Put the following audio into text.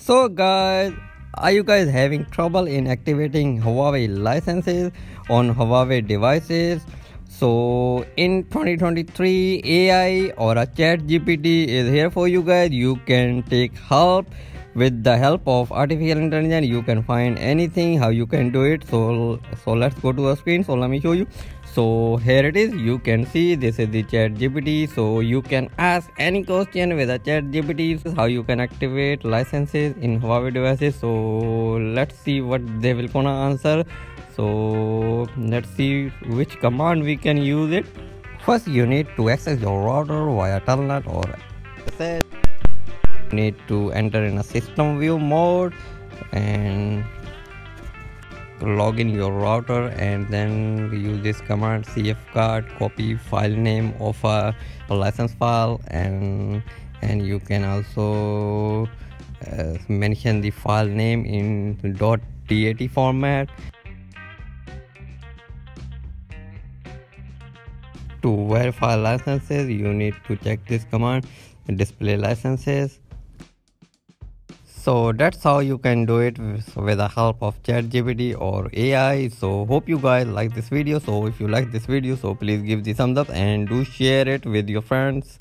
So guys, are you guys having trouble in activating Huawei licenses on Huawei devices? So in 2023, AI or a ChatGPT is here for you guys. You can take help. With the help of artificial intelligence, you can find anything, how you can do it. So let's go to a screen. So let me show you. So here it is. You can see this is the ChatGPT. So you can ask any question with a ChatGPT. How you can activate licenses in Huawei devices. So let's see what they will gonna answer. So let's see which command we can use it. First, you need to access your router via telnet or need to enter in a system view mode and log in your router, and then use this command cfcard, copy file name of a license file, and you can also mention the file name in .dat format. To verify licenses, you need to check this command, display licenses. So that's how you can do it with the help of ChatGPT or AI. So hope you guys like this video. So if you like this video, so please give the thumbs up and do share it with your friends.